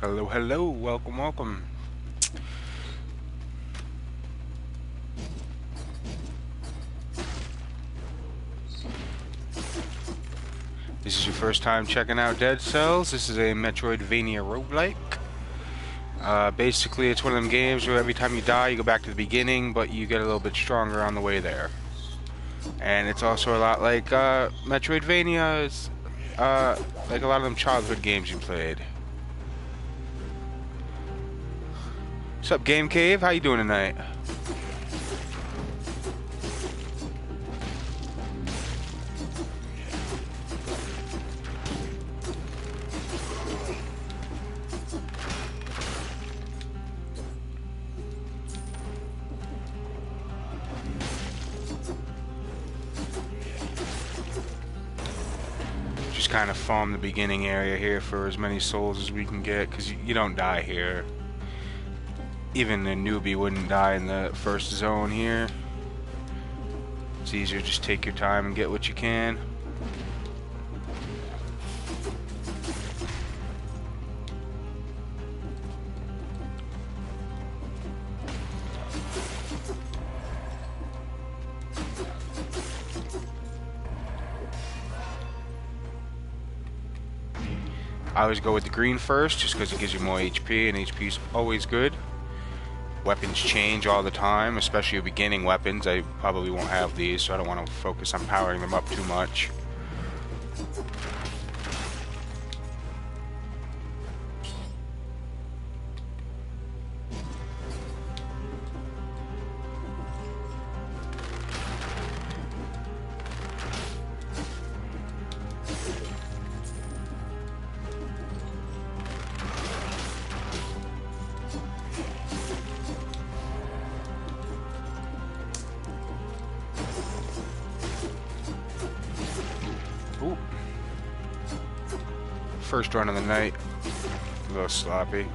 Hello, hello, welcome, welcome. This is your first time checking out Dead Cells. This is a Metroidvania roguelike. Basically, it's one of them games where every time you die, you go back to the beginning, but you get a little bit stronger on the way there. And it's also a lot like Metroidvanias, like a lot of them childhood games you played. What's up, Game Cave? How you doing tonight? Just kind of farm the beginning area here for as many souls as we can get, because you don't die here. Even a newbie wouldn't die in the first zone here. It's easier to just take your time and get what you can. I always go with the green first, just because it gives you more HP, and HP is always good. Weapons change all the time, especially your beginning weapons. I probably won't have these, so I don't want to focus on powering them up too much. Ooh. First run of the night. A little sloppy.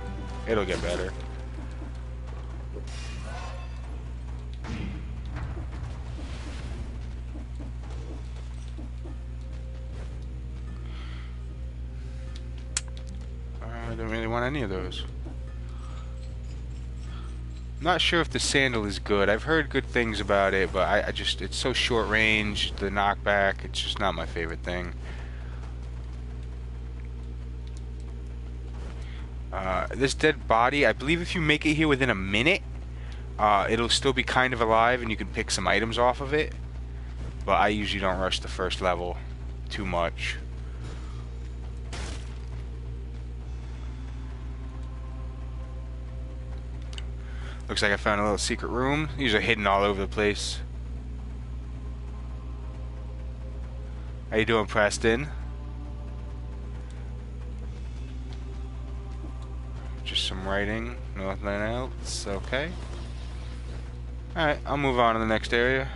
It'll get better. I don't really want any of those. Not sure if the sandal is good. I've heard good things about it, but I just, it's so short range, the knockback, it's just not my favorite thing. This dead body, I believe if you make it here within a minute, it'll still be kind of alive and you can pick some items off of it. But I usually don't rush the first level too much. Looks like I found a little secret room. These are hidden all over the place. How you doing, Preston? Just some writing, nothing else. Okay. Alright, I'll move on to the next area.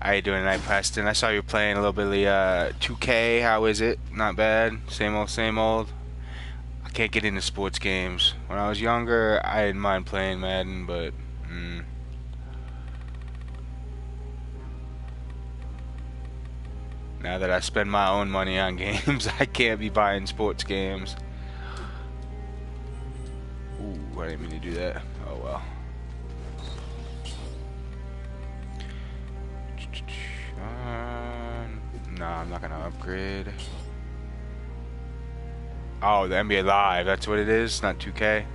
How you doing tonight, Preston? I saw you playing a little bit of the 2K. How is it? Not bad. Same old, same old. I can't get into sports games. When I was younger, I didn't mind playing Madden, but now that I spend my own money on games, I can't be buying sports games. Ooh, I didn't mean to do that. Oh well. No, I'm not gonna upgrade. Oh, the NBA Live, that's what it is, not 2K.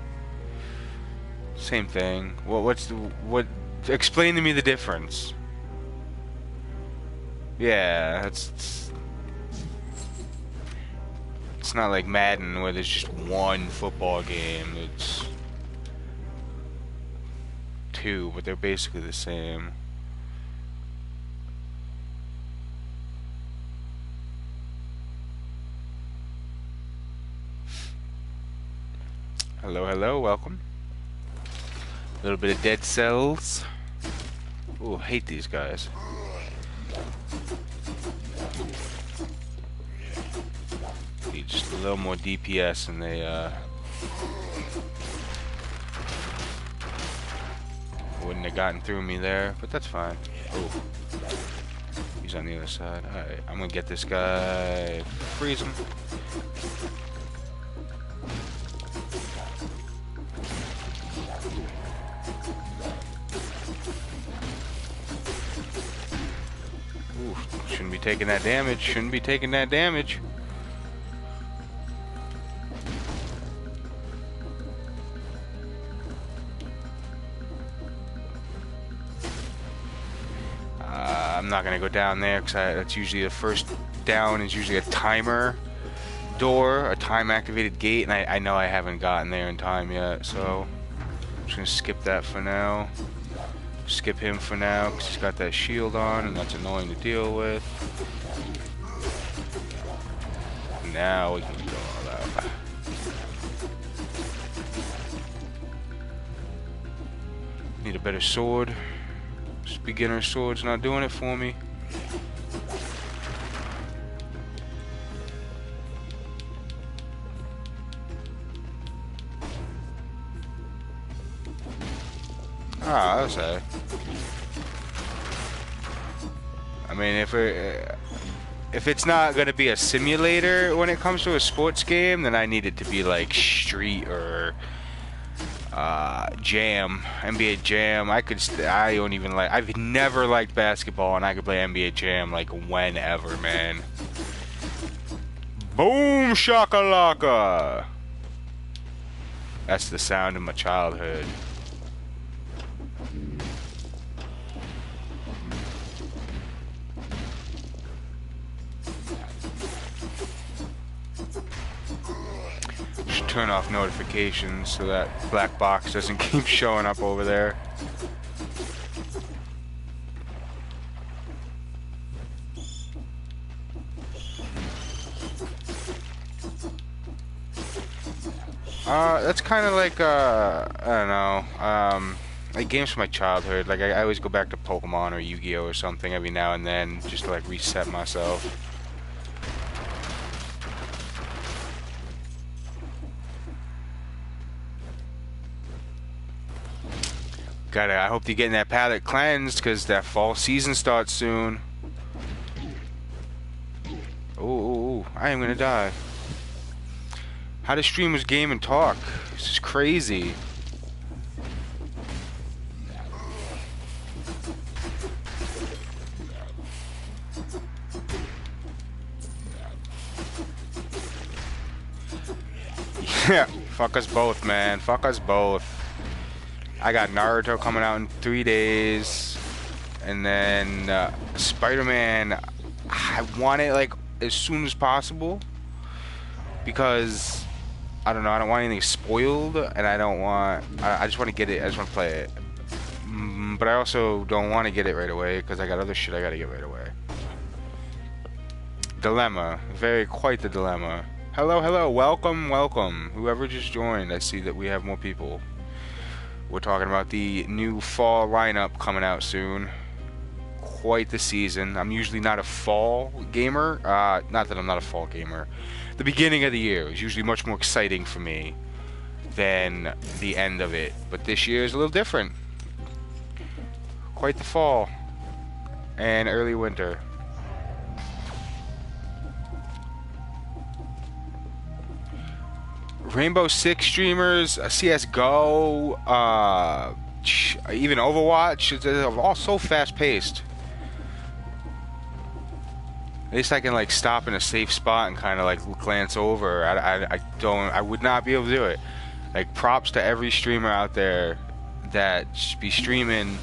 Same thing. What explain to me the difference. Yeah, it's not like Madden where there's just one football game. It's two, but they're basically the same. Hello, hello, welcome. A little bit of Dead Cells. Ooh, hate these guys. Need just a little more DPS and they wouldn't have gotten through me there, but that's fine. Oh, he's on the other side. Alright, I'm gonna get this guy. Freeze him. Ooh, shouldn't be taking that damage. Shouldn't be taking that damage. I'm not gonna go down there because that's usually the first down is usually a timer door, a time activated gate, and I know I haven't gotten there in time yet, so I'm just gonna skip that for now. Skip him for now because he's got that shield on and that's annoying to deal with. Now we can go all out. Need a better sword. This beginner sword's not doing it for me. Ah, that's it. I mean, if it's not gonna be a simulator when it comes to a sports game, then I need it to be like Street or Jam, NBA Jam. I don't even like. I've never liked basketball, and I could play NBA Jam like whenever, man. Boom shakalaka. That's the sound of my childhood. Turn off notifications so that black box doesn't keep showing up over there. That's kind of like I don't know, like games from my childhood. Like I always go back to Pokemon or Yu-Gi-Oh or something every now and then just to like reset myself. I hope you're getting that palate cleansed because that fall season starts soon. Oh, I am gonna die. How do streamers game and talk? This is crazy. Yeah, fuck us both, man. Fuck us both. I got Naruto coming out in 3 days, and then Spider-Man. I want it like as soon as possible because I don't know. I don't want anything spoiled, and I don't want. I just want to get it. I just want to play it, but I also don't want to get it right away because I got other shit I got to get right away. Dilemma, quite the dilemma. Hello, welcome. Whoever just joined, I see that we have more people. We're talking about the new fall lineup coming out soon. Quite the season. I'm usually not a fall gamer. Not that I'm not a fall gamer. The beginning of the year is usually much more exciting for me than the end of it. But this year is a little different. Quite the fall and early winter. Rainbow Six streamers, CSGO, even Overwatch, it's all so fast-paced. At least I can like stop in a safe spot and kind of like glance over. I would not be able to do it. Like props to every streamer out there that be streaming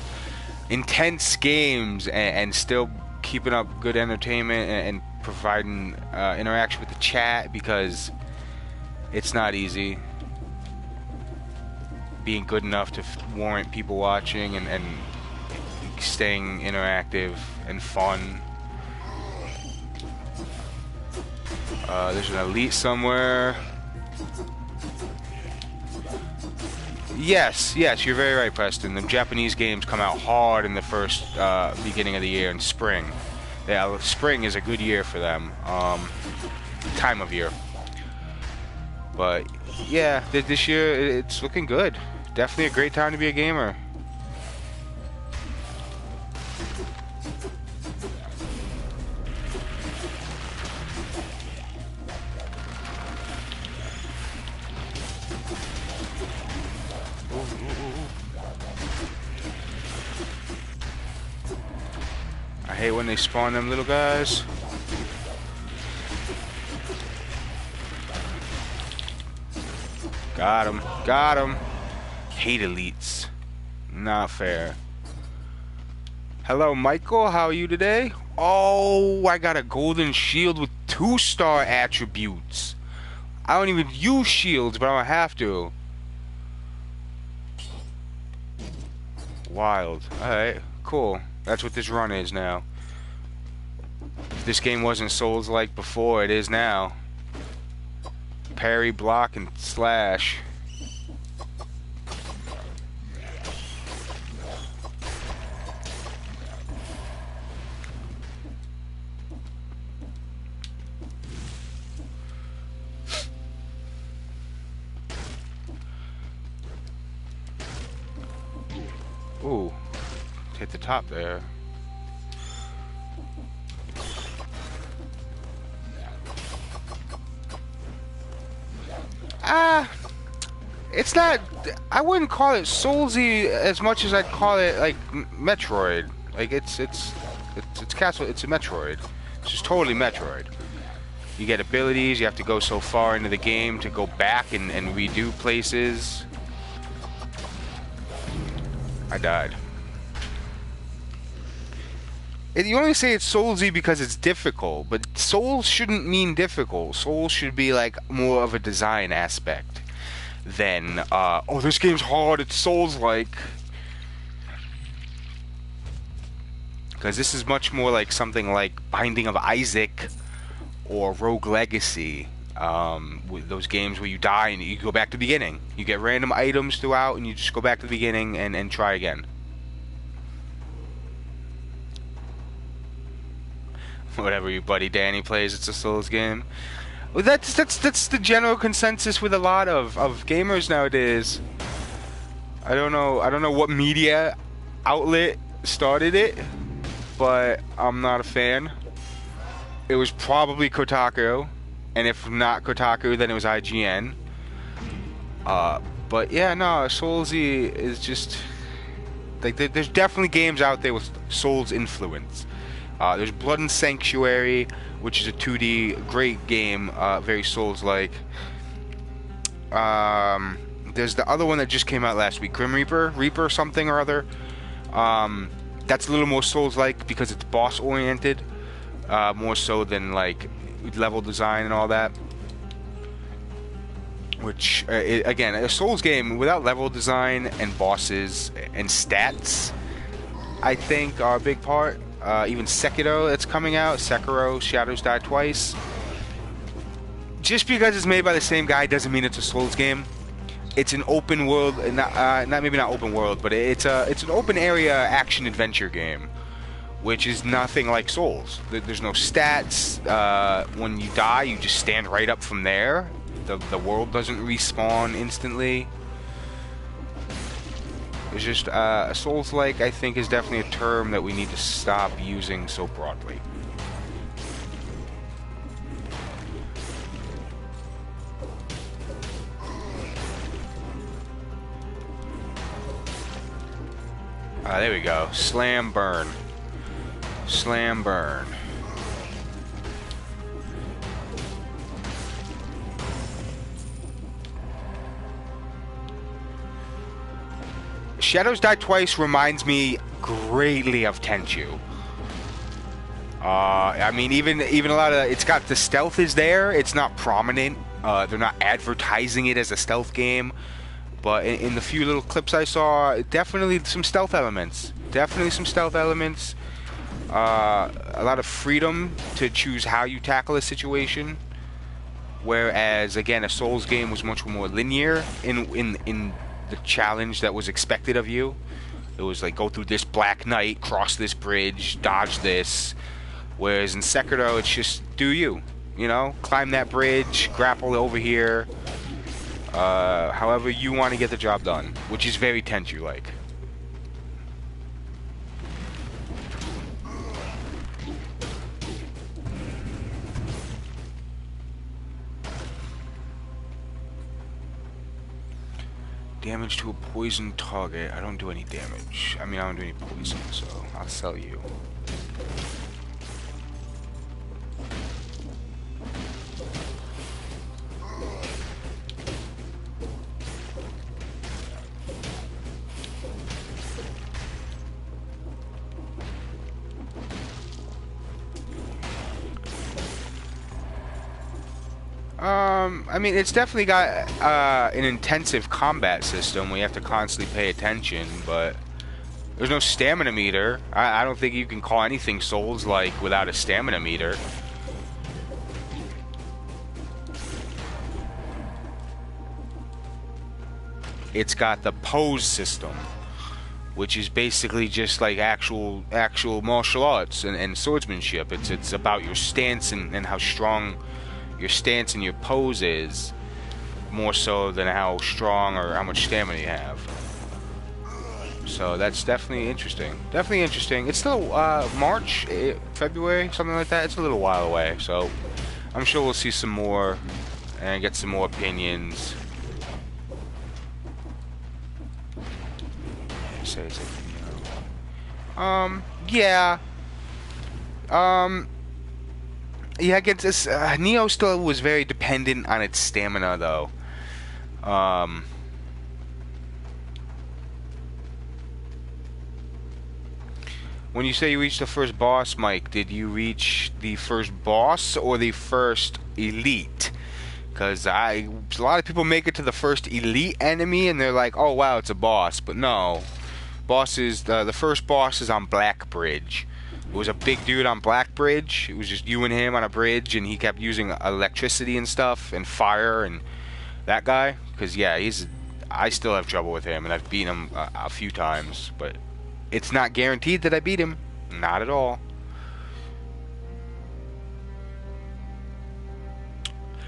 intense games and still keeping up good entertainment and providing interaction with the chat because it's not easy being good enough to warrant people watching and staying interactive and fun. There's an elite somewhere. Yes, yes, you're very right, Preston. The Japanese games come out hard in the first beginning of the year in spring. Yeah, spring is a good year for them. Time of year. But yeah, this year it's looking good. Definitely a great time to be a gamer. I hate when they spawn them little guys. Got him. Got him. Hate elites. Not fair. Hello, Michael. How are you today? Oh, I got a golden shield with 2-star attributes. I don't even use shields, but I'm gonna have to. Wild. Alright, cool. That's what this run is now. If this game wasn't Souls-like before, it is now. Parry, block, and slash. Ooh, hit the top there. It's not. I wouldn't call it Soulsy as much as I'd call it like Metroid. Like it's Castle. It's a Metroid. It's just totally Metroid. You get abilities. You have to go so far into the game to go back and redo places. I died. You only say it's Soulsy because it's difficult, but Souls shouldn't mean difficult. Souls should be like more of a design aspect than, oh, this game's hard, it's Souls-like. Because this is much more like something like Binding of Isaac or Rogue Legacy. With those games where you die and you go back to the beginning. You get random items throughout and you just go back to the beginning and try again. Whatever your buddy Danny plays, it's a Souls game. Well, that's the general consensus with a lot of gamers nowadays. I don't know what media outlet started it, but I'm not a fan. It was probably Kotaku, and if not Kotaku, then it was IGN. But yeah, no, Soulsy is just like there's definitely games out there with Souls influence. There's Blood and Sanctuary, which is a 2D great game, very Souls-like. There's the other one that just came out last week, Grim Reaper something or other. That's a little more Souls-like because it's boss-oriented, more so than like level design and all that. Which, again, a Souls game without level design and bosses and stats, I think, are a big part. Even Sekiro that's coming out, Sekiro, Shadows Die Twice. Just because it's made by the same guy doesn't mean it's a Souls game. It's an open world, maybe not open world, but it's an open area action adventure game, which is nothing like Souls. There's no stats. When you die, you just stand right up from there. The world doesn't respawn instantly. It's just, Souls-like, I think, is definitely a term that we need to stop using so broadly. There we go. Slam burn. Slam burn. Shadows Die Twice reminds me greatly of Tenchu. I mean, even a lot of it's got the stealth is there. It's not prominent. They're not advertising it as a stealth game, but in the few little clips I saw, definitely some stealth elements. Definitely some stealth elements. A lot of freedom to choose how you tackle a situation. Whereas again, a Souls game was much more linear in the challenge that was expected of you. It was like, go through this black night, cross this bridge, dodge this. Whereas in Sekiro, it's just do you. You know, climb that bridge, grapple over here. However you want to get the job done, which is very Tenchu-like. Damage to a poison target. I don't do any damage. I mean, I don't do any poison, so I'll sell you. I mean, it's definitely got an intensive combat system where you have to constantly pay attention, but there's no stamina meter. I don't think you can call anything Souls-like without a stamina meter. It's got the pose system, which is basically just like actual martial arts and swordsmanship. It's about your stance and how strong your stance and your pose is, more so than how strong or how much stamina you have. So that's definitely interesting. Definitely interesting. It's still March, February, something like that. It's a little while away, so I'm sure we'll see some more and get some more opinions. Say it's yeah. Yeah, I guess this, Neo still was very dependent on its stamina, though. When you say you reached the first boss, Mike, did you reach the first boss or the first elite? Because a lot of people make it to the first elite enemy and they're like, oh wow, it's a boss. But no, the first boss is on Black Bridge. It was a big dude on Black Bridge. It was just you and him on a bridge, and he kept using electricity and stuff and fire and that guy. Because yeah, I still have trouble with him, and I've beaten him a few times, but it's not guaranteed that I beat him. Not at all.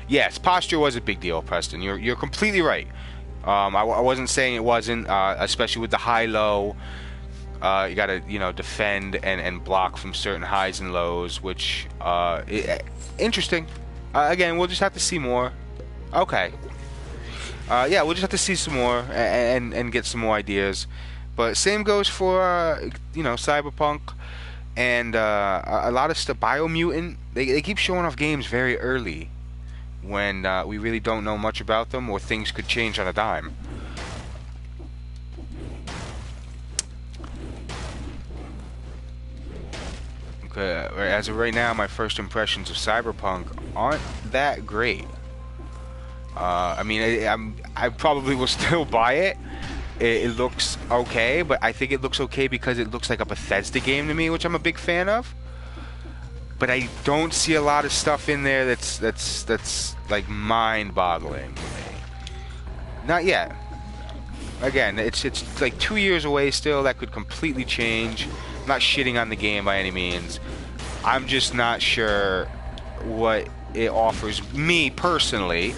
Yes, posture was a big deal, Preston. You're completely right. I wasn't saying it wasn't, especially with the high-low. You gotta, defend and block from certain highs and lows, which, interesting. Again, we'll just have to see more. Okay. Yeah, we'll just have to see some more and get some more ideas. But same goes for, Cyberpunk and a lot of stuff. Biomutant, they keep showing off games very early when we really don't know much about them, or things could change on a dime. As of right now, my first impressions of Cyberpunk aren't that great. I mean, I probably will still buy it. It looks okay, but I think it looks okay because it looks like a Bethesda game to me, which I'm a big fan of. But I don't see a lot of stuff in there that's like mind-boggling to me. Not yet. Again, it's like 2 years away still. That could completely change. I'm not shitting on the game by any means. I'm just not sure what it offers me personally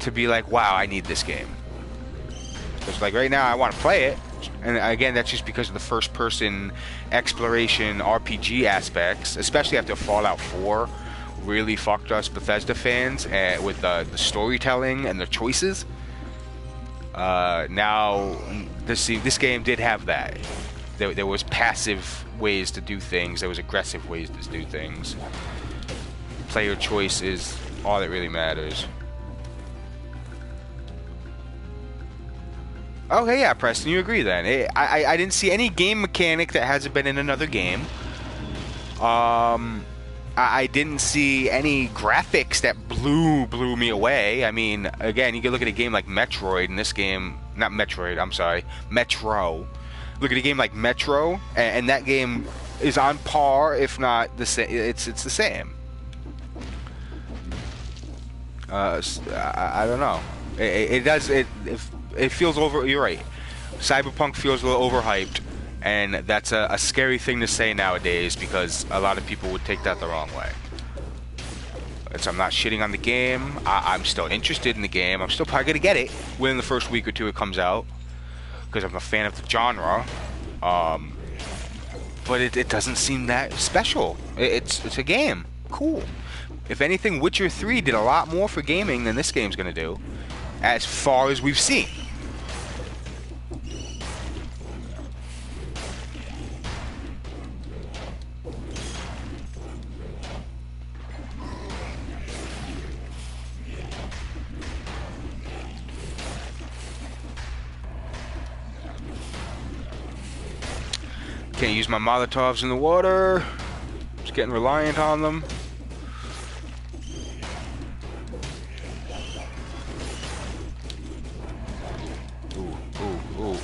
to be like, wow, I need this game. Because like right now, I want to play it. And again, that's just because of the first-person exploration RPG aspects, especially after Fallout 4 really fucked us Bethesda fans with the storytelling and the choices. Now, this game did have that. There was passive ways to do things. There was aggressive ways to do things. Player choice is all that really matters. Okay, yeah, Preston, you agree then. I didn't see any game mechanic that hasn't been in another game. I didn't see any graphics that blew me away. I mean, again, you can look at a game like Metroid, and this game, not Metroid, I'm sorry, Metro. Look at a game like Metro, and that game is on par, if not the same. It's the same. I don't know. It does. it feels over. You're right. Cyberpunk feels a little overhyped, and that's a scary thing to say nowadays because a lot of people would take that the wrong way. So I'm not shitting on the game. I'm still interested in the game. I'm still probably gonna get it within the first week or two it comes out because I'm a fan of the genre. But it doesn't seem that special. It's a game. Cool. If anything, Witcher 3 did a lot more for gaming than this game's gonna do, as far as we've seen. Can't use my Molotovs in the water. Just getting reliant on them.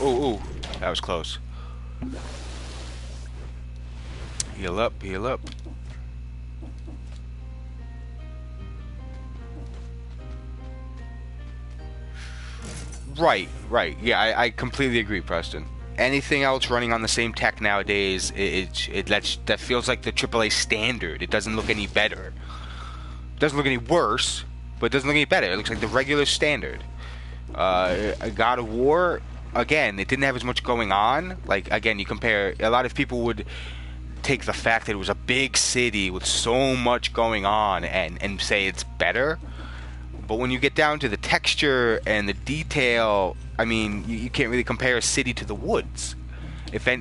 Ooh. That was close. Heal up, heal up. Right. Yeah, I completely agree, Preston. Anything else running on the same tech nowadays, that feels like the AAA standard. It doesn't look any better. It doesn't look any worse, but it doesn't look any better. It looks like the regular standard. God of War, again, it didn't have as much going on. Like, again, you compare, a lot of people would take the fact that it was a big city with so much going on and say it's better. But when you get down to the texture and the detail, I mean, you can't really compare a city to the woods. If they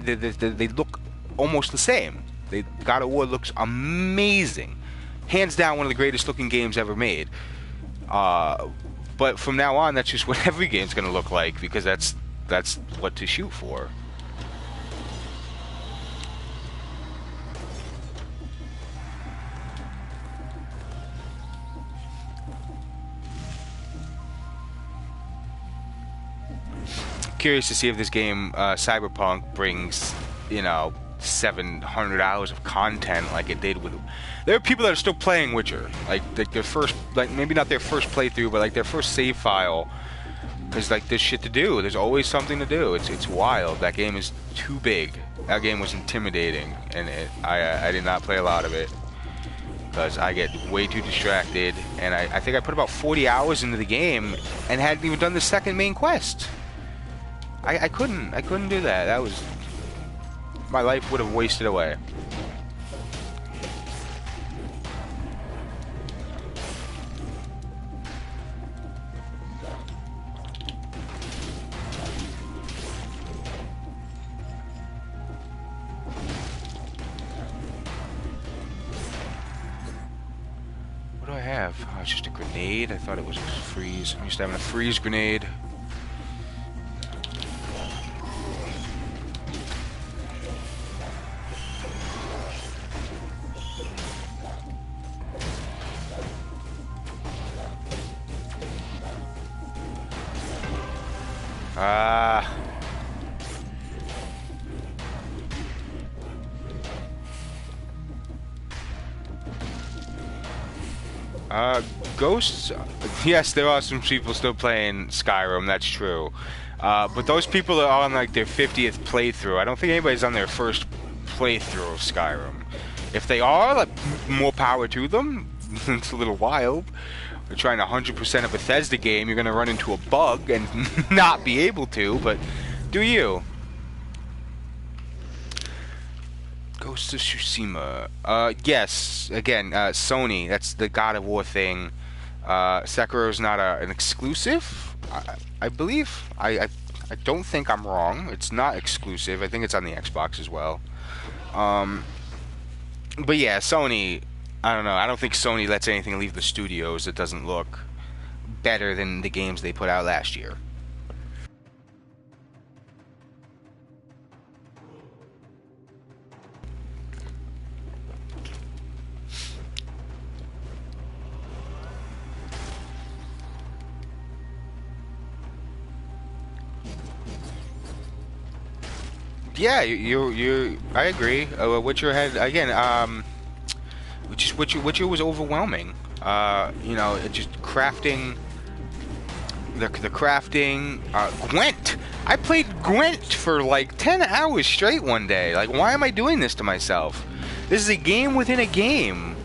look almost the same. God of War looks amazing, hands down one of the greatest looking games ever made. But from now on, that's just what every game's gonna look like because that's what to shoot for. Curious to see if this game, Cyberpunk, brings, 700 hours of content like it did with. There are people that are still playing Witcher, like their first, maybe not their first playthrough, but like their first save file. There's there's shit to do. There's always something to do. It's wild. That game is too big. That game was intimidating, and I did not play a lot of it because I get way too distracted. And I think I put about 40 hours into the game and hadn't even done the second main quest. I couldn't do that. That was, my life would have wasted away. What do I have? Oh, it's just a grenade. I thought it was a freeze. I'm used to having a freeze grenade. Ghosts, yes, there are some people still playing Skyrim, that's true. But those people are on their 50th playthrough. I don't think anybody's on their first playthrough of Skyrim. If they are, more power to them. It's a little wild. They're trying to 100% a Bethesda game, you're going to run into a bug and not be able to, but do you? Ghost of Tsushima. Yes, again, Sony, that's the God of War thing. Sekiro's not an exclusive, I believe. I don't think I'm wrong. It's not exclusive. I think it's on the Xbox as well. But yeah, Sony, I don't know. I don't think Sony lets anything leave the studios that doesn't look better than the games they put out last year. Yeah, I agree. Witcher had again. Witcher was overwhelming. Just crafting the crafting. Gwent. I played Gwent for like 10 hours straight one day. Like, why am I doing this to myself? This is a game within a game.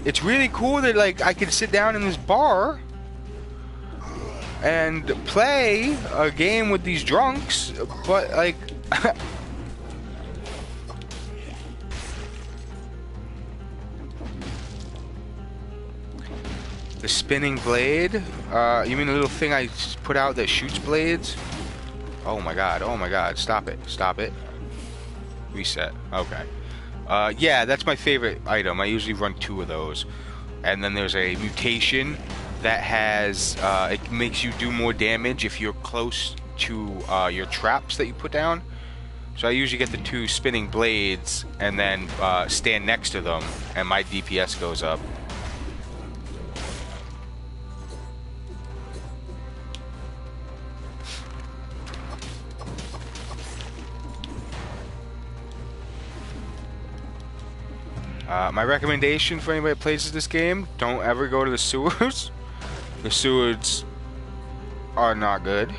It's really cool that like I could sit down in this bar and play a game with these drunks, but like the spinning blade? You mean the little thing I put out that shoots blades? Oh my god, stop it, stop it. Reset, okay. Yeah, that's my favorite item. I usually run 2 of those. And then there's a mutation that has, it makes you do more damage if you're close to your traps that you put down. So I usually get the 2 spinning blades and then stand next to them, and my DPS goes up. My recommendation for anybody that plays this game, don't ever go to the sewers. The sewers are not good.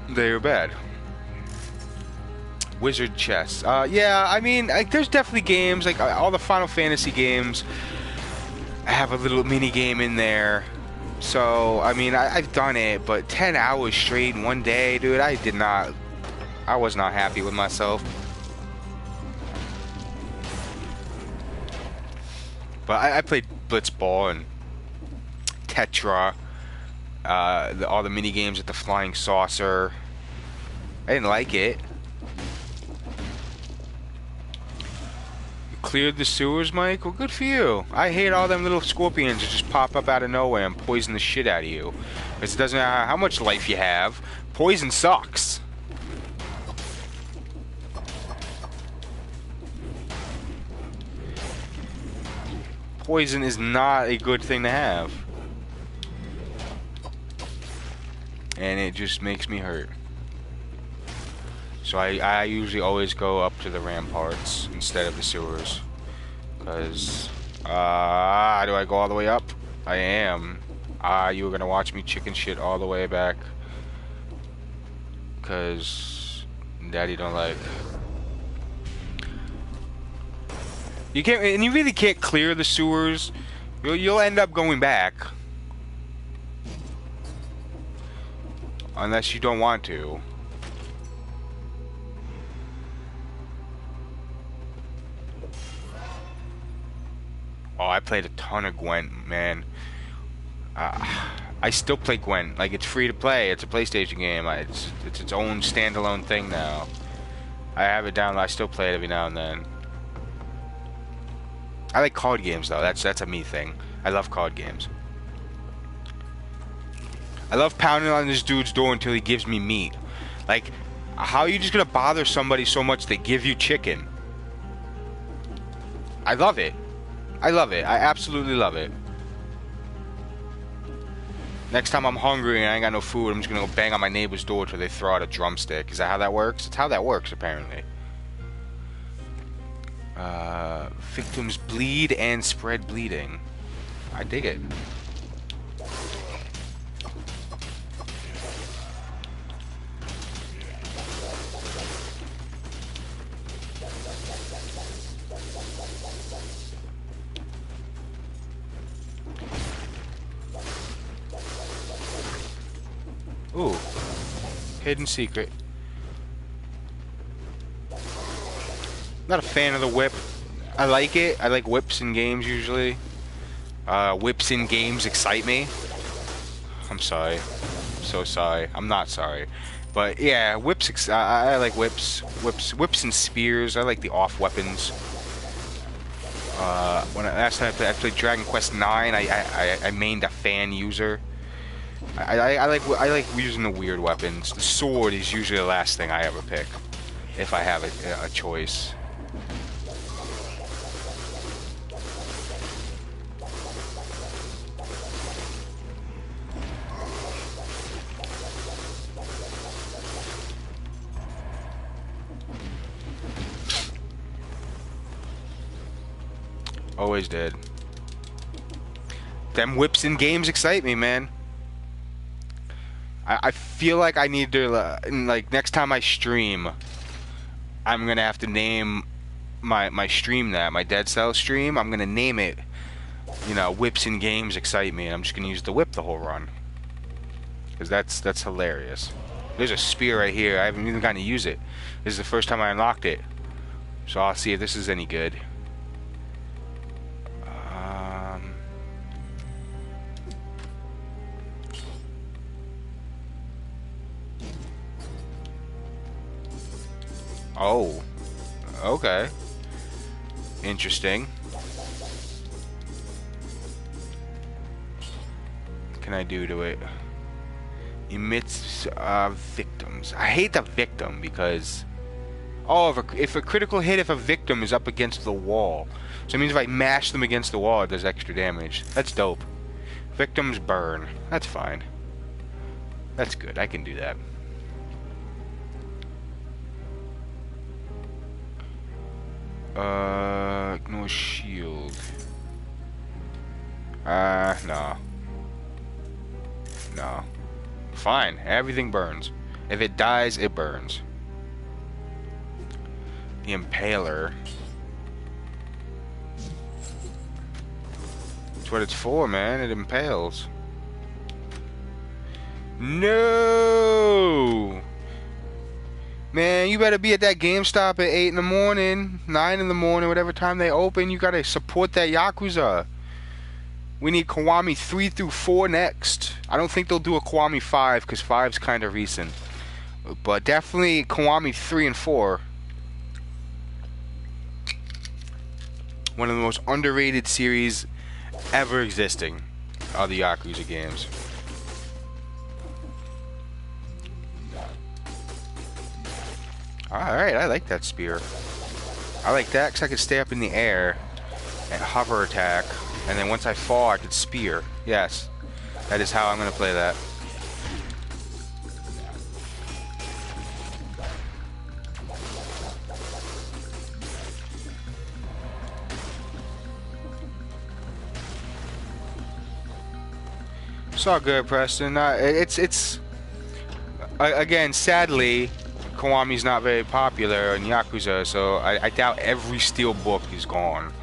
They are bad. Wizard chess. Yeah, I mean, like, there's definitely games, like all the Final Fantasy games have a little mini game in there. So, I mean, I've done it, but 10 hours straight in one day, dude, I was not happy with myself. But I played Blitzball and Tetra, all the mini games at the Flying Saucer. I didn't like it. You cleared the sewers, Mike? Well, good for you. I hate all them little scorpions that just pop up out of nowhere and poison the shit out of you. Because it doesn't matter how much life you have. Poison sucks. Poison is not a good thing to have. And it just makes me hurt. So I usually always go up to the ramparts instead of the sewers. Because, do I go all the way up? I am. You were gonna watch me chicken shit all the way back. Because Daddy don't like. You can't, and you really can't clear the sewers. You'll end up going back. Unless you don't want to. Oh, I played a ton of Gwent, man. I still play Gwent. Like, it's free to play. It's a PlayStation game. It's its own standalone thing now. I have it downloaded. I still play it every now and then. I like card games though. That's a me thing. I love card games. I love pounding on this dude's door until he gives me meat. Like, how are you just gonna bother somebody so much they give you chicken? I love it. I love it. I absolutely love it. Next time I'm hungry and I ain't got no food, I'm just gonna go bang on my neighbor's door till they throw out a drumstick. Is that how that works? It's how that works, apparently. Victims bleed and spread bleeding. I dig it. Ooh. Hidden secret. Not a fan of the whip. I like it. I like whips in games usually. Whips in games excite me. I'm sorry. I'm so sorry. I'm not sorry. But yeah, whips. I like whips. Whips and spears. I like the off weapons. When last time I played Dragon Quest IX, I mained a fan user. I like using the weird weapons. The sword is usually the last thing I ever pick, if I have a choice. Always did. Them whips in games excite me, man. I feel like I need to, like, next time I stream, I'm gonna have to name my stream that, my Dead Cell stream. I'm gonna name it, you know, whips in games excite me. And I'm just gonna use the whip the whole run. Because that's hilarious. There's a spear right here. I haven't even gotten to use it. This is the first time I unlocked it. So I'll see if this is any good. Oh. Okay. Interesting. What can I do to it? Emits victims. I hate the victim because... Oh, if a critical hit if a victim is up against the wall. So it means if I mash them against the wall, it does extra damage. That's dope. Victims burn. That's fine. That's good. I can do that. Ignore shield. No. No. Fine. Everything burns. If it dies, it burns. The Impaler. That's what it's for, man. It impales. No! Man, you better be at that GameStop at 8 in the morning, 9 in the morning, whatever time they open. You gotta support that Yakuza. We need Kiwami 3 through 4 next. I don't think they'll do a Kiwami 5, because 5's kind of recent. But definitely Kiwami 3 and 4. One of the most underrated series ever existing are the Yakuza games. Alright, I like that spear. I like that because I can stay up in the air and hover attack, and then once I fall I could spear. Yes, that is how I'm going to play that. It's all good, Preston. It's again, sadly, Kiwami's not very popular in Yakuza, so I doubt every steel book is gone.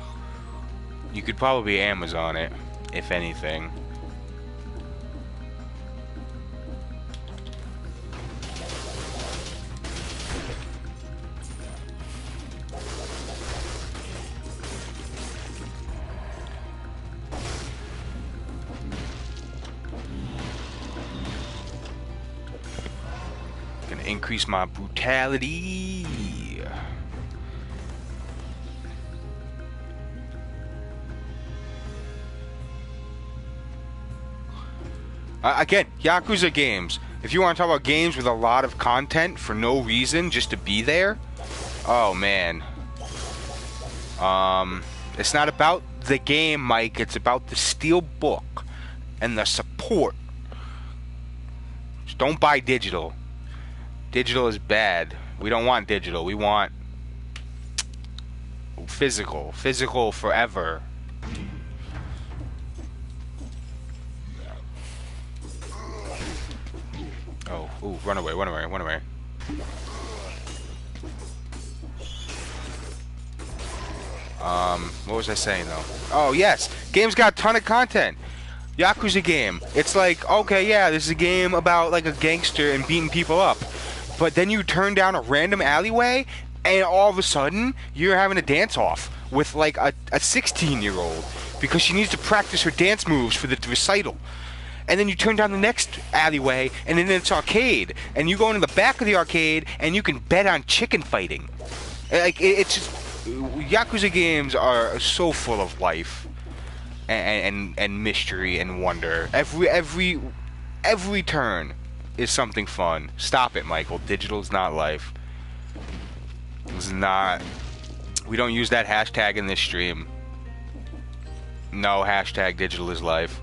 You could probably Amazon it, if anything. Gonna increase my brutality. Again, Yakuza games. If you want to talk about games with a lot of content for no reason, just to be there, oh man. It's not about the game, Mike. It's about the steel book and the support. Just don't buy digital. Digital is bad. We don't want digital. We want physical. Physical forever. Oh, ooh, run away, run away, run away. What was I saying though? Oh yes, game's got a ton of content. Yakuza game. It's like, okay, yeah, this is a game about like a gangster and beating people up. But then you turn down a random alleyway and all of a sudden you're having a dance off with like a 16-year-old because she needs to practice her dance moves for the recital. And then you turn down the next alleyway, and then it's arcade. And you go into the back of the arcade, and you can bet on chicken fighting. Like, it's just... Yakuza games are so full of life. And mystery and wonder. Every turn is something fun. Stop it, Michael. Digital's not life. It's not... We don't use that hashtag in this stream. No, hashtag digital is life.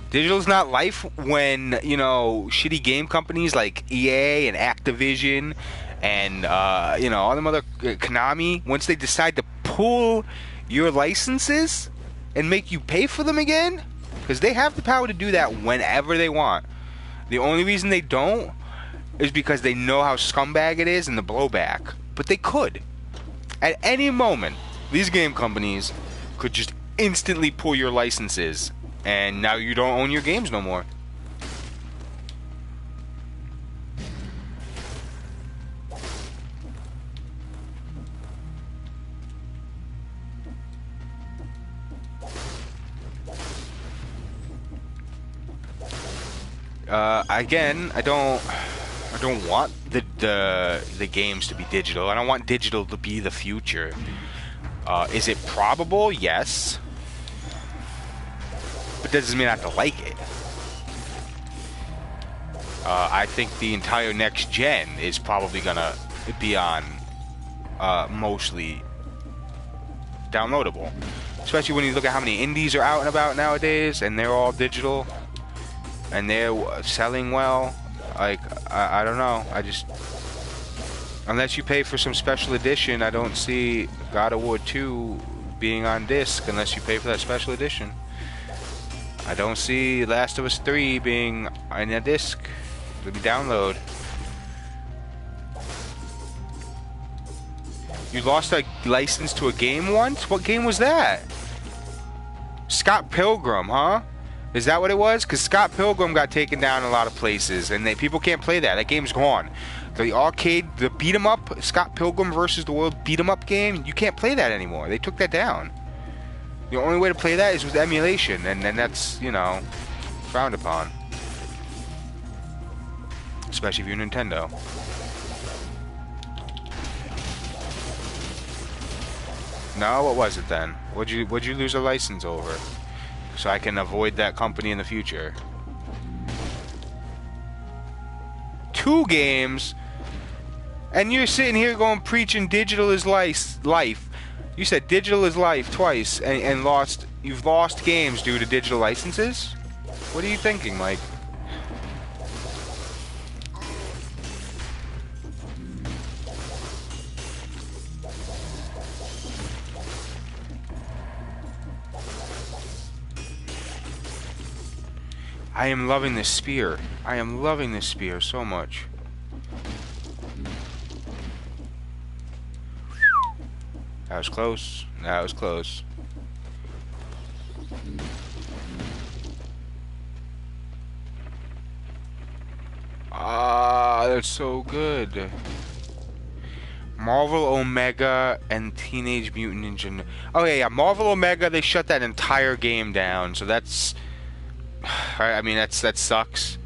Digital's not life when, you know, shitty game companies like EA and Activision and, you know, all them other Konami, once they decide to pull your licenses and make you pay for them again? Because they have the power to do that whenever they want. The only reason they don't is because they know how scumbag it is and the blowback. But they could. At any moment, these game companies could just instantly pull your licenses, and now you don't own your games no more. Again, I don't want the games to be digital. I don't want digital to be the future. Is it probable? Yes. But that doesn't mean I have to like it. I think the entire next gen is probably gonna be on mostly downloadable. Especially when you look at how many indies are out and about nowadays, and they're all digital, and they're selling well. Like, I don't know. I just... Unless you pay for some special edition, I don't see God of War 2 being on disc unless you pay for that special edition. I don't see Last of Us 3 being on a disc to be download. You lost a license to a game once? What game was that? Scott Pilgrim, huh? Is that what it was? Because Scott Pilgrim got taken down in a lot of places, and people can't play that. That game's gone. The arcade, the beat 'em up, Scott Pilgrim versus the World beat 'em up game, you can't play that anymore. They took that down. The only way to play that is with emulation, and that's, you know, frowned upon. Especially if you're Nintendo. No, what was it then? What'd you lose a license over? So I can avoid that company in the future. 2 games, and you're sitting here going preaching digital is life. You said digital is life twice, and you've lost games due to digital licenses? What are you thinking, Mike? I am loving this spear. I am loving this spear so much. That was close. That was close. Ah, that's so good. Marvel Omega and Teenage Mutant Ninja... Oh, yeah. Marvel Omega, they shut that entire game down, so that's... I mean, that sucks.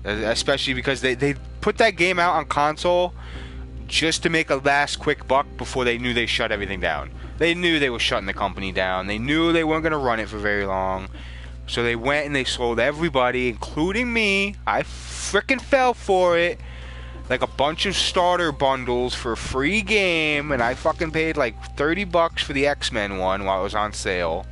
Especially because they put that game out on console just to make a last quick buck before they knew they shut everything down. They knew they were shutting the company down. They knew they weren't going to run it for very long. So they went and they sold everybody, including me. I frickin' fell for it. Like a bunch of starter bundles for a free game. And I fucking paid like $30 for the X-Men one while it was on sale.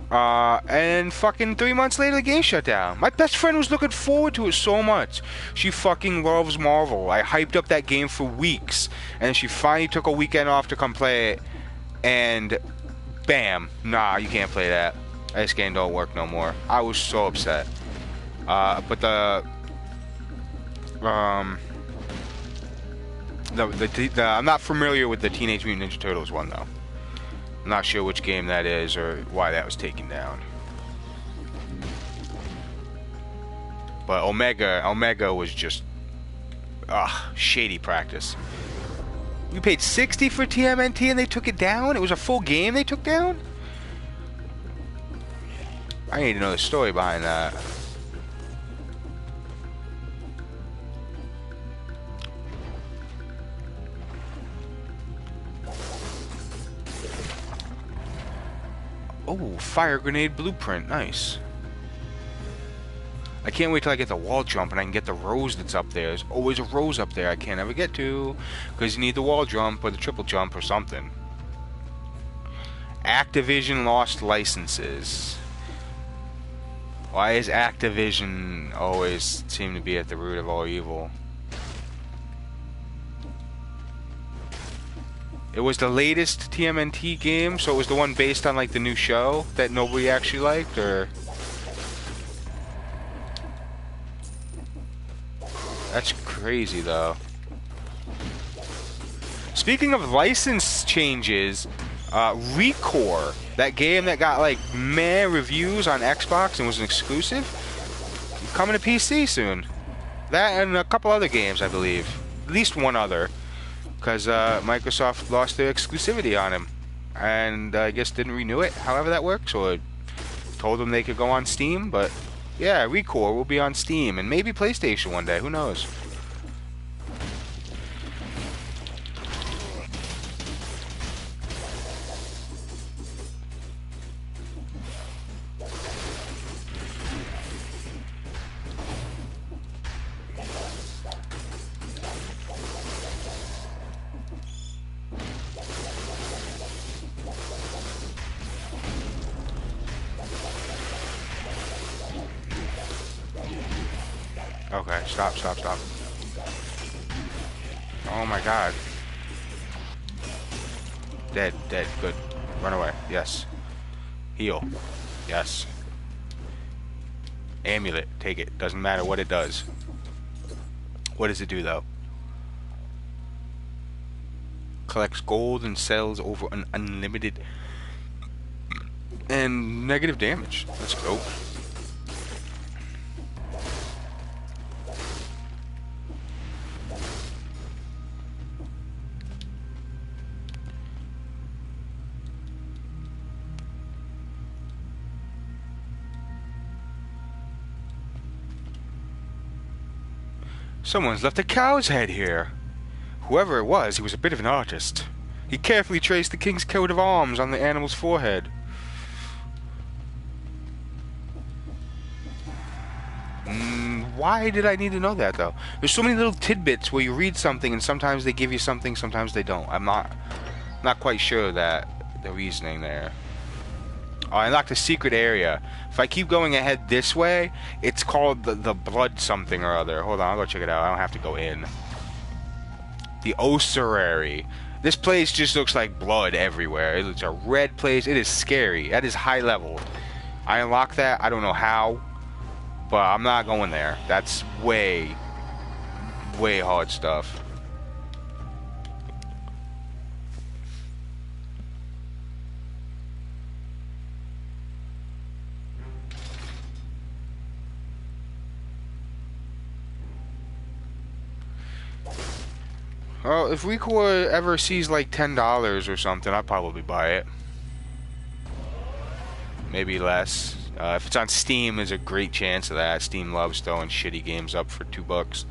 And fucking 3 months later, the game shut down. My best friend was looking forward to it so much. She fucking loves Marvel. I hyped up that game for weeks, and she finally took a weekend off to come play it, and bam, nah, you can't play that. This game don't work no more. I was so upset. But I'm not familiar with the Teenage Mutant Ninja Turtles one though. I'm not sure which game that is or why that was taken down. But Omega was just shady practice. You paid $60 for TMNT and they took it down? It was a full game they took down? I need to know the story behind that. Oh, fire grenade blueprint. Nice. I can't wait till I get the wall jump and I can get the rose that's up there. There's always a rose up there I can't ever get to because you need the wall jump or the triple jump or something. Activision lost licenses. Why is Activision always seem to be at the root of all evil? It was the latest TMNT game, so it was the one based on like the new show that nobody actually liked, or... That's crazy, though. Speaking of license changes, Recore, that game that got like meh reviews on Xbox and was an exclusive, coming to PC soon. That and a couple other games, I believe. At least one other. Because Microsoft lost their exclusivity on him. And I guess didn't renew it, however that works. Or told them they could go on Steam. But yeah, Recore will be on Steam. And maybe PlayStation one day. Who knows? Okay, stop. Oh my god. Dead, good. Run away, yes. Heal, yes. Amulet, take it. Doesn't matter what it does. What does it do, though? Collects gold and sells over an unlimited... and negative damage. Let's go. Someone's left a cow's head here. Whoever it was, he was a bit of an artist. He carefully traced the king's coat of arms on the animal's forehead. Why did I need to know that, though? There's so many little tidbits where you read something and sometimes they give you something, sometimes they don't. I'm not quite sure that the reasoning there. Oh, I unlocked a secret area. If I keep going ahead this way, it's called the blood something or other. Hold on, I'll go check it out. I don't have to go in. The ossuary. This place just looks like blood everywhere. It's a red place. It is scary. That is high level. I unlocked that. I don't know how, but I'm not going there. That's way hard stuff. Well, if Recore ever sees like $10 or something, I'd probably buy it. Maybe less. If it's on Steam, there's a great chance of that. Steam loves throwing shitty games up for $2.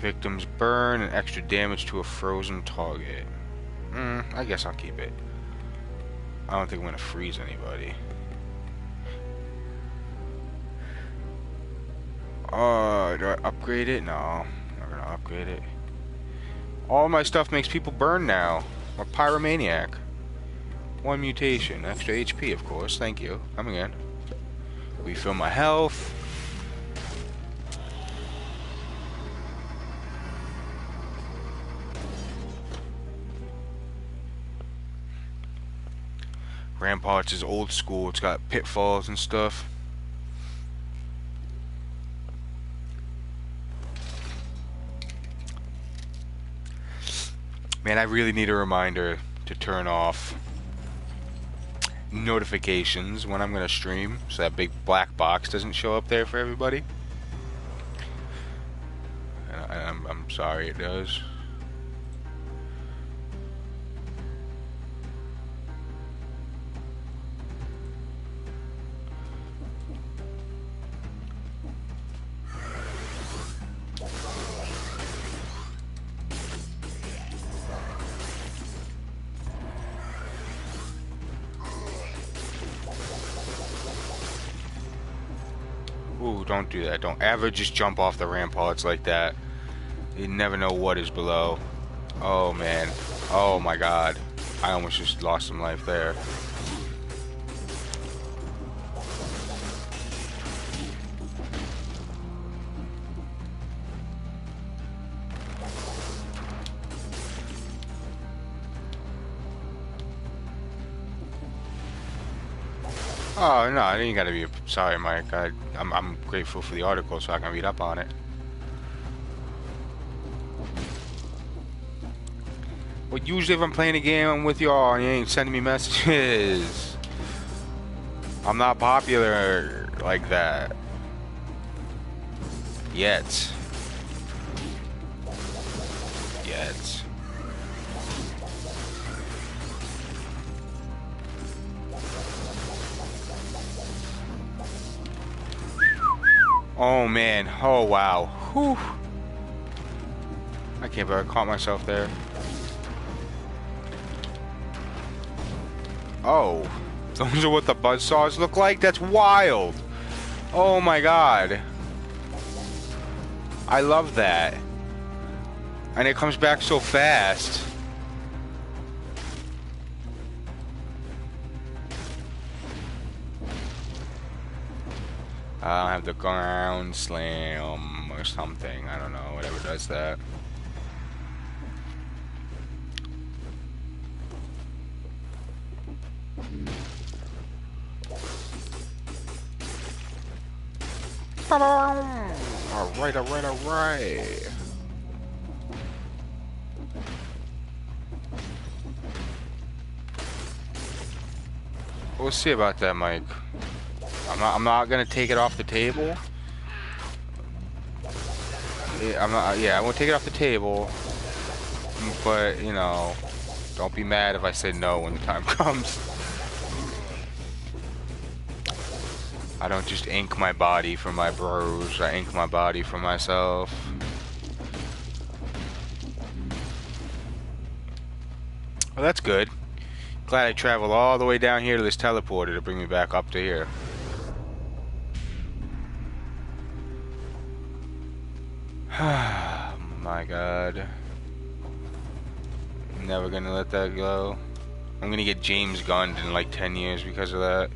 Victims burn and extra damage to a frozen target. I guess I'll keep it. I don't think I'm gonna freeze anybody. Do I upgrade it? No, I'm not gonna upgrade it. All my stuff makes people burn now. I'm a pyromaniac. 1 mutation, extra HP, of course. Thank you. Coming in. Refill my health. Ramparts is old school. It's got pitfalls and stuff. Man, I really need a reminder to turn off notifications when I'm going to stream, so that big black box doesn't show up there for everybody. And I'm sorry it does. Ooh, don't do that. Don't ever just jump off the ramparts like that. You never know what is below. Oh man. Oh my god. I almost just lost some life there. Oh no, I ain't gotta be sorry, Mike. I'm grateful for the article so I can read up on it. Well, usually if I'm playing a game, I'm with y'all and you ain't sending me messages. I'm not popular like that. Yet. Yet. Oh man. Oh wow. Whew. I can't believe I caught myself there. Oh. Those are what the buzzsaws look like? That's wild. Oh my god. I love that. And it comes back so fast. I'll have the ground slam or something. I don't know. Whatever does that. Alright, alright, alright. We'll see about that, Mike. I'm not gonna take it off the table. Yeah, I won't take it off the table. But, you know, don't be mad if I say no when the time comes. I don't just ink my body for my bros, I ink my body for myself. Well, that's good. Glad I traveled all the way down here to this teleporter to bring me back up to here. Oh my god. I'm never gonna let that go. I'm gonna get James Gunned in like 10 years because of that.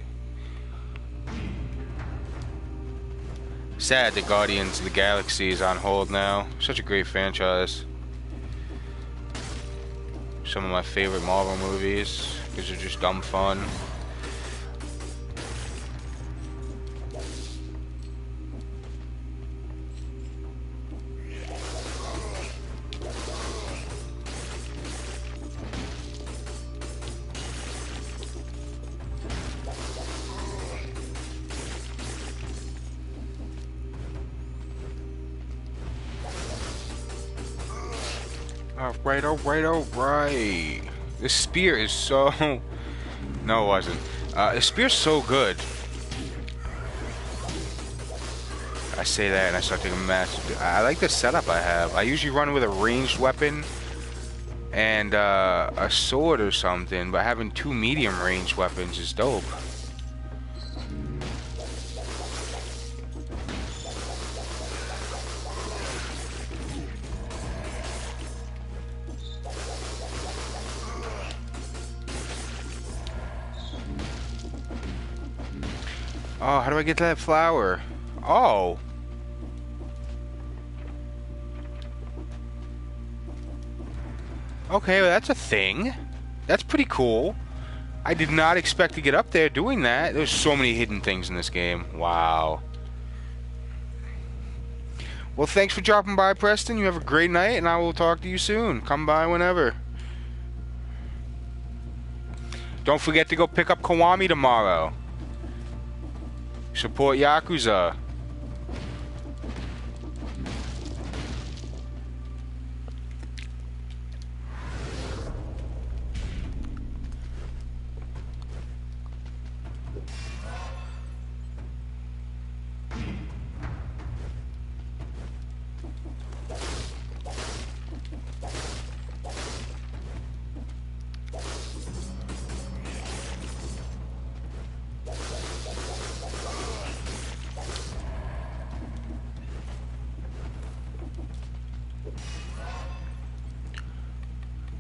Sad that Guardians of the Galaxy is on hold now. Such a great franchise. Some of my favorite Marvel movies, because they're just dumb fun. Alright, alright, alright. This spear is so... No, it wasn't. This spear's so good. I say that and I start taking massive... I like the setup I have. I usually run with a ranged weapon and a sword or something, but having two medium range weapons is dope. Oh, how do I get to that flower? Oh. Okay, well, that's a thing. That's pretty cool. I did not expect to get up there doing that. There's so many hidden things in this game. Wow. Well, thanks for dropping by, Preston. You have a great night, and I will talk to you soon. Come by whenever. Don't forget to go pick up Kiwami tomorrow. Support Yakuza.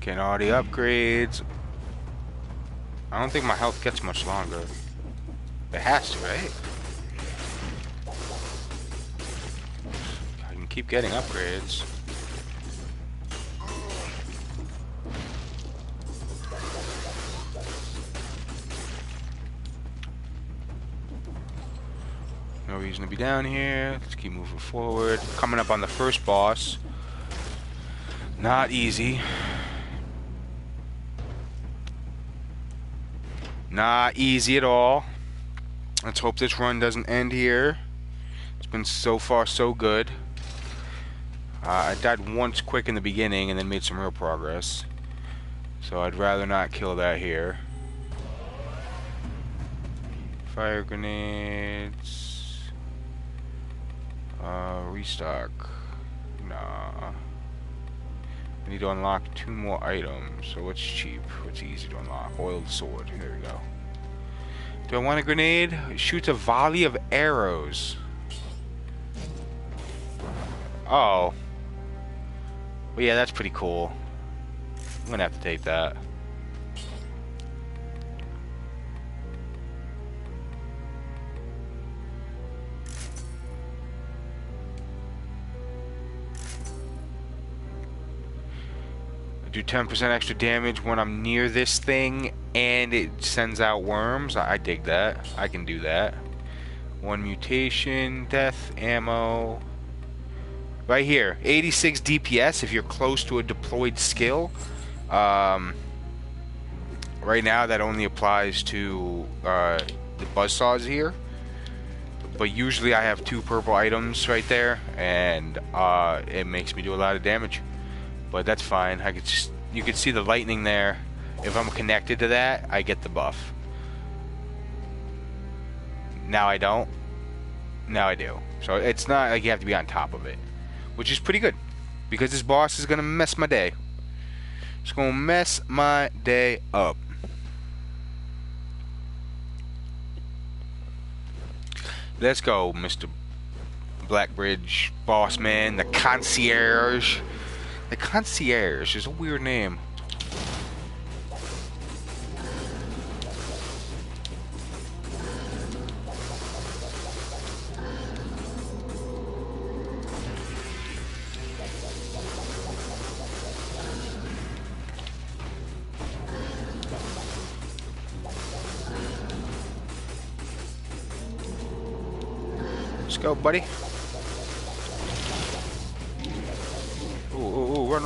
Getting all the upgrades. I don't think my health gets much longer. It has to, right? I can keep getting upgrades. No reason to be down here. Let's keep moving forward. Coming up on the first boss. Not easy. Not easy at all. Let's hope this run doesn't end here. It's been so far so good. I died once quick in the beginning and then made some real progress. So I'd rather not kill that here. Fire grenades. Restock. Nah. I need to unlock 2 more items. So what's cheap? What's easy to unlock? Oiled sword. There we go. Do I want a grenade? It shoots a volley of arrows. Oh. Well, yeah, that's pretty cool. I'm gonna have to take that. I do 10% extra damage when I'm near this thing, and it sends out worms. I dig that. I can do that. 1 mutation, death, ammo. Right here, 86 DPS if you're close to a deployed skill. Right now that only applies to the buzzsaws here. But usually I have 2 purple items right there, and it makes me do a lot of damage. But that's fine. I could just, you can see the lightning there. If I'm connected to that, I get the buff. Now I don't. Now I do. So it's not like you have to be on top of it, which is pretty good, because this boss is gonna mess my day. It's gonna mess my day up. Let's go, Mr. Blackbridge, boss man, the concierge. The concierge is a weird name. Let's go, buddy. Ooh, run.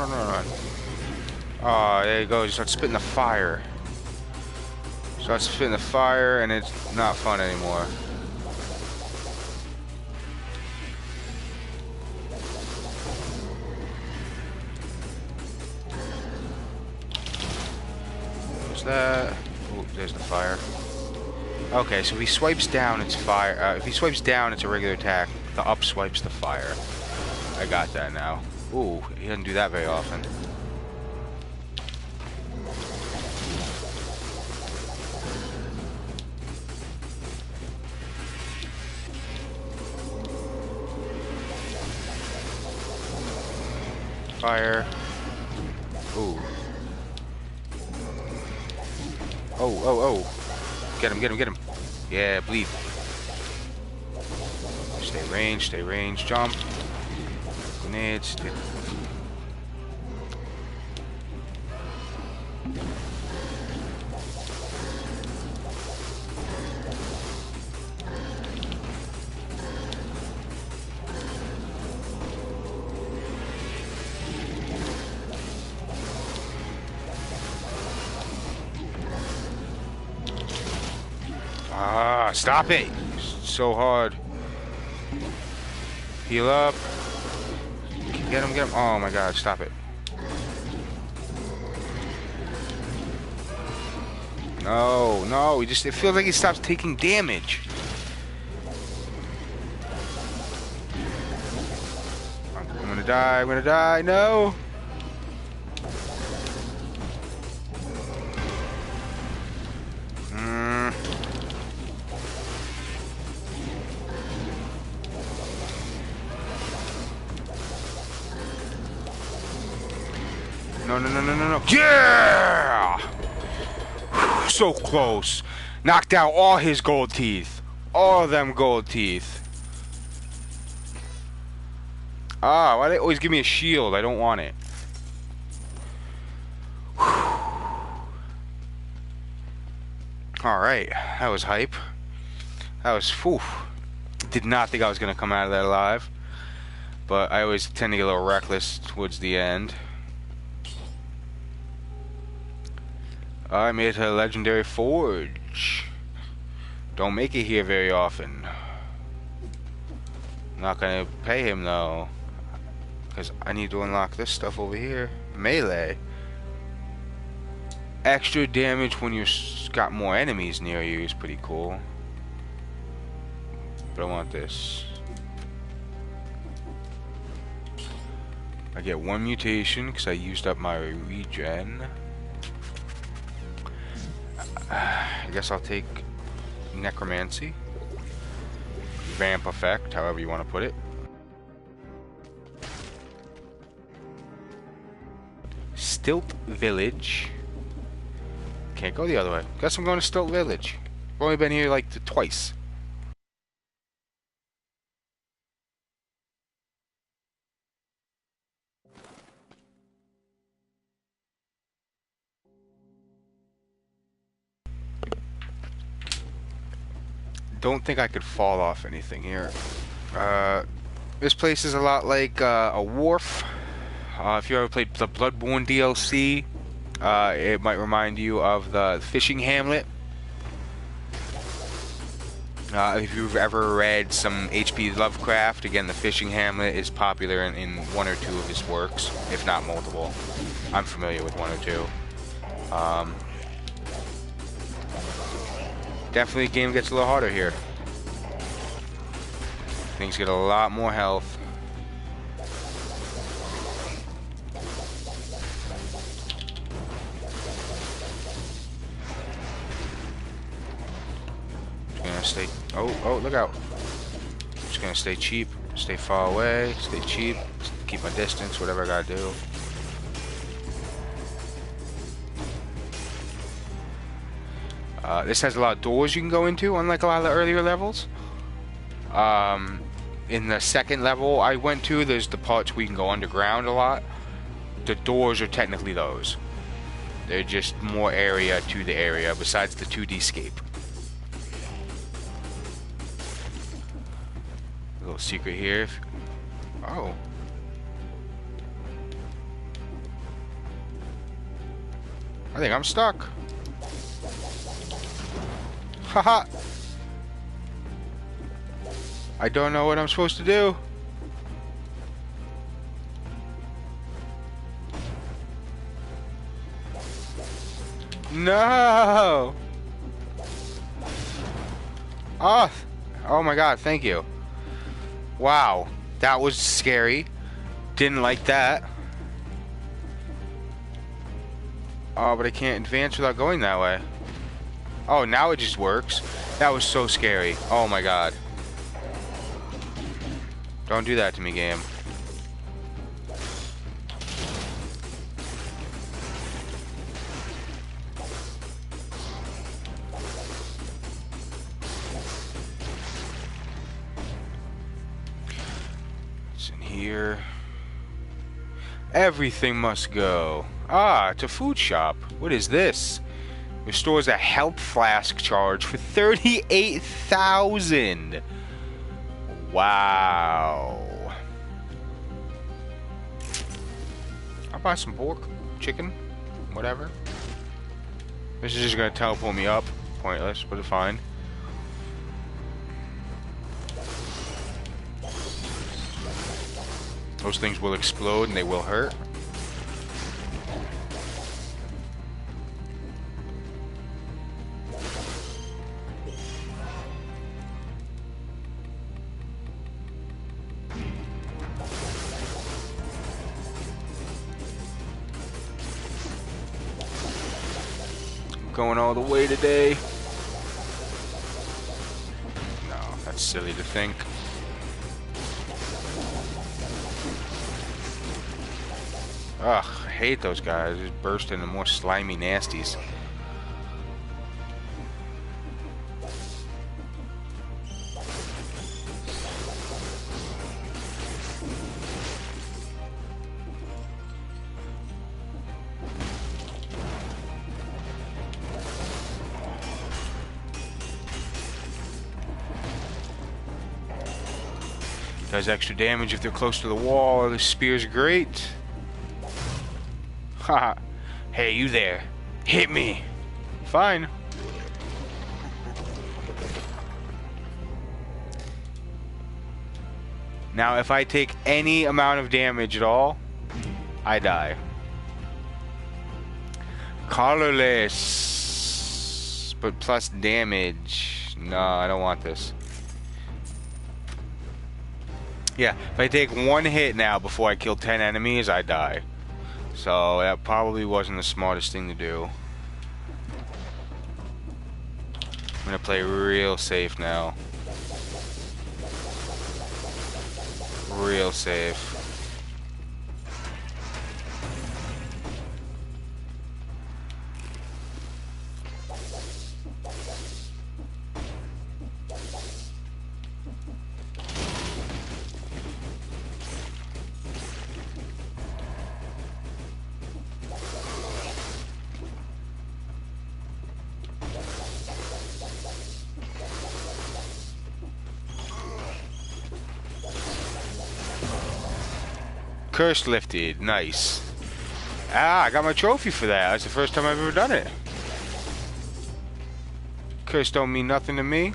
Oh, there you go. You start spitting the fire. Starts spitting the fire, and it's not fun anymore. What's that? Oh, there's the fire. Okay, so if he swipes down, it's fire. If he swipes down, it's a regular attack. The up swipes the fire. I got that now. Ooh, he doesn't do that very often. Fire. Ooh. Oh. Get him. Yeah, bleed. Stay range, jump. Grenades. Stop it! So hard. Heal up. Get him. Oh my god, stop it. No, it feels like he stops taking damage. I'm gonna die, no! No, no, no, no, no, no. Yeah! So close. Knocked out all his gold teeth. All of them gold teeth. Ah, why do they always give me a shield? I don't want it. Alright, that was hype. That was, whew. Did not think I was going to come out of that alive. But I always tend to get a little reckless towards the end. I made it to a legendary forge. Don't make it here very often. Not gonna pay him though, because I need to unlock this stuff over here. Melee. Extra damage when you've got more enemies near you is pretty cool. But I want this. I get one mutation because I used up my regen. I guess I'll take necromancy. Vamp effect, however you want to put it. Stilt Village. Can't go the other way. Guess I'm going to Stilt Village. I've only been here like twice. Don't think I could fall off anything here. This place is a lot like a wharf. If you ever played the Bloodborne DLC, it might remind you of the fishing hamlet. If you've ever read some H.P. Lovecraft, again, the fishing hamlet is popular in one or two of his works, if not multiple. I'm familiar with one or two. Definitely the game gets a little harder here. Things get a lot more health. Just gonna stay. Oh, look out. Just gonna stay cheap, stay far away, stay cheap, keep my distance, whatever I gotta do. This has a lot of doors you can go into, unlike a lot of the earlier levels. In the second level I went to, there's the parts where you can go underground a lot. The doors are technically those. They're just more area to the area, besides the 2D scape. A little secret here. Oh. I think I'm stuck. Haha! I don't know what I'm supposed to do. No! Oh my god, thank you. Wow, that was scary. Didn't like that. Oh, but I can't advance without going that way. Oh, now it just works. That was so scary. Oh my god. Don't do that to me, game. What's in here? Everything must go. Ah, it's a food shop. What is this? Restores a health flask charge for 38,000. Wow. I'll buy some pork, chicken, whatever. This is just gonna teleport me up. Pointless, but it's fine. Those things will explode and they will hurt. Going all the way today. No, that's silly to think. Ugh, I hate those guys. Just burst into more slimy nasties. Does extra damage if they're close to the wall. The spear's great. Haha. Hey, you there. Hit me. Fine. Now, if I take any amount of damage at all, I die. Colorless. But plus damage. No, I don't want this. Yeah, if I take one hit now before I kill 10 enemies, I die. So that probably wasn't the smartest thing to do. I'm gonna play real safe now. Real safe. Curse lifted. Nice. Ah, I got my trophy for that. That's the first time I've ever done it. Curse don't mean nothing to me.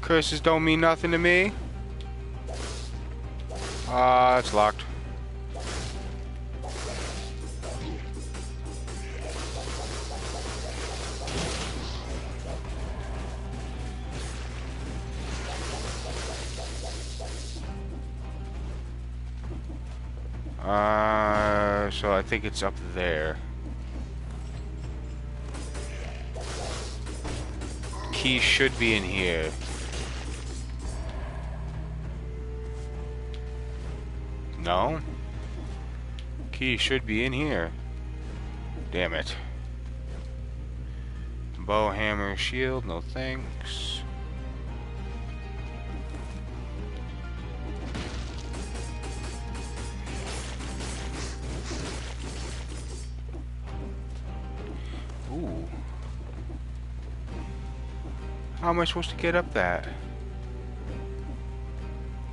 Curses don't mean nothing to me. Ah, it's locked. So I think it's up there. Key should be in here. No? Key should be in here. Damn it. Bow, hammer, shield, no thanks. Ooh. How am I supposed to get up that?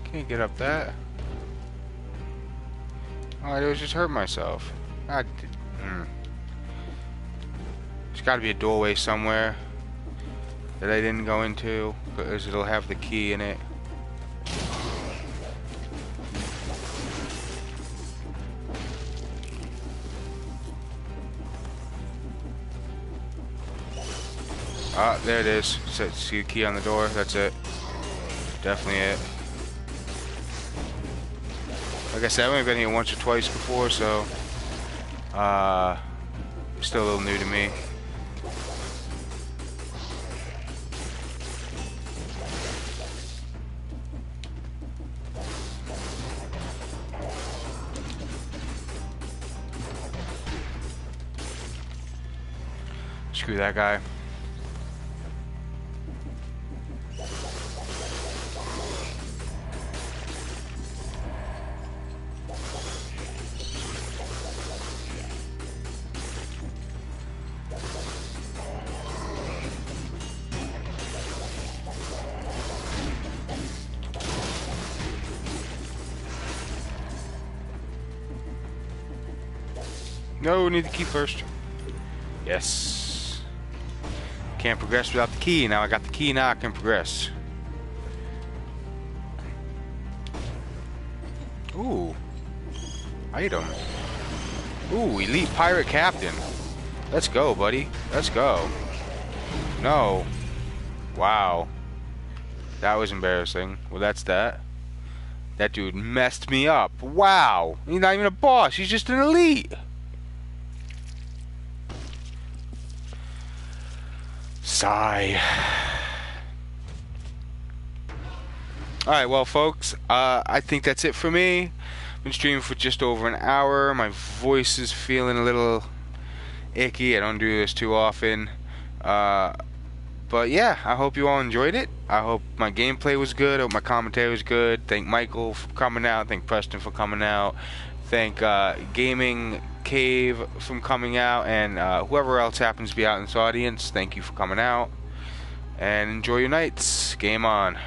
Can't get up that. All I did was just hurt myself. There's got to be a doorway somewhere that I didn't go into, because it'll have the key in it. Ah, there it is. See the key on the door? That's it. Definitely it. Like I said, I've only been here once or twice before, so still a little new to me. Screw that guy. No, we need the key first. Yes. Can't progress without the key. Now I got the key, now I can progress. Ooh. Item. Ooh, elite pirate captain. Let's go, buddy. Let's go. No. Wow. That was embarrassing. Well, that's that. That dude messed me up. Wow. He's not even a boss. He's just an elite. Sigh. Alright, well folks, I think that's it for me. Been streaming for just over an hour. My voice is feeling a little icky. I don't do this too often. But yeah, I hope you all enjoyed it. I hope my gameplay was good. I hope my commentary was good. Thank Michael for coming out. Thank Preston for coming out. Thank Gaming Cave from coming out. And whoever else happens to be out in this audience, thank you for coming out. And enjoy your nights. Game on.